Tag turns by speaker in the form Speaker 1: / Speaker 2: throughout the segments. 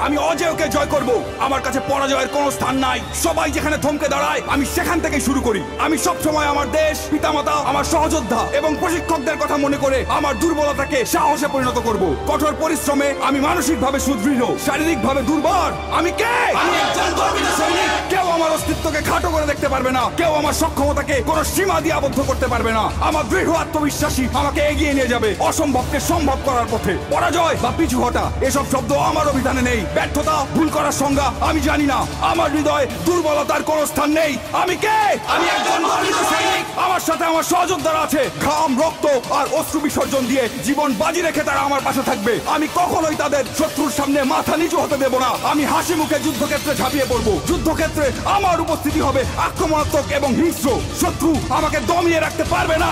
Speaker 1: আমি অজেয়কে জয় করব। আমার কাছে পরাজয়ের কোনো স্থান নাই। সবাই যেখানে থমকে দাঁড়ায় আমি সেখান থেকে শুরু করি। আমি সব সময় আমার দেশ, পিতামাতা, আমার সহযোদ্ধা এবং প্রশিক্ষকদের কথা মনে করে আমার দুর্বলতাকে সাহসে পরিণত করব। কঠোর পরিশ্রমে আমি মানসিকভাবে সুদৃঢ়, শারীরিকভাবে দুর্বল। আমি কে? আমি একজন গর্বিত সৈনিক। কেউ আমার অস্তিত্বকে খাটো করে দেখতে পারবে না। কেউ আমার সক্ষমতাকে কোনো সীমা দিয়ে আবদ্ধ করতে পারবে না। আমার দৃঢ় আত্মবিশ্বাসী আমাকে এগিয়ে নিয়ে যাবে অসম্ভবকে সম্ভব করার পথে। পরাজয় বা পিছু হটা এসব শব্দ আমার অভিধানে নেই। ব্যর্থতা, ভুল করার সংজ্ঞা আমি জানি না। আমার হৃদয়ে দুর্বলতার কোনো স্থান নেই। আমি কে? আমি একজন গর্বিত সৈনিক। আমার সাথে আমার সহযোদ্ধারা আছে। ঘাম, রক্ত আর অশ্রু বিসর্জন দিয়ে জীবন বাজি রেখে তারা আমার পাশে থাকবে। আমি কখনোই তাদের শত্রুর সামনে মাথা নিচু হতে দেব না। আমি হাসি মুখে যুদ্ধক্ষেত্রে ঝাঁপিয়ে পড়বো। যুদ্ধক্ষেত্রে আমার উপস্থিতি হবে আক্রমণাত্মক এবং হিংস্র। শত্রু আমাকে দমিয়ে রাখতে পারবে না।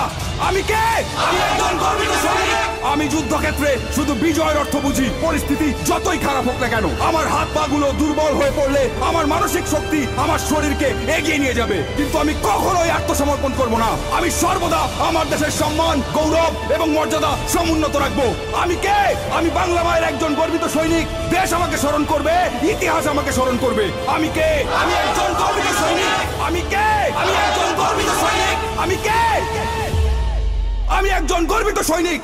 Speaker 1: আমি কে? আমি একজন গর্বিত সৈনিক। আমি যুদ্ধক্ষেত্রে শুধু বিজয়ের অর্থ বুঝি। পরিস্থিতি যতই খারাপ হোক না কেন, আমার হাত পা গুলো দুর্বল হয়ে পড়লে আমার মানসিক শক্তি আমার শরীরকে এগিয়ে নিয়ে যাবে। কিন্তু আমি কখনোই আত্মসমর্পণ করব না। আমি সর্বদা আমার দেশের সম্মান, গৌরব এবং মর্যাদা সমুন্নত রাখবো। আমি কে? আমি বাংলা মায়ের একজন গর্বিত সৈনিক। দেশ আমাকে স্মরণ করবে, ইতিহাস আমাকে স্মরণ করবে। আমি কে? আমি একজন গর্বিত সৈনিক। আমি কে? আমি একজন গর্বিত সৈনিক। আমি কে? আমি একজন গর্বিত সৈনিক।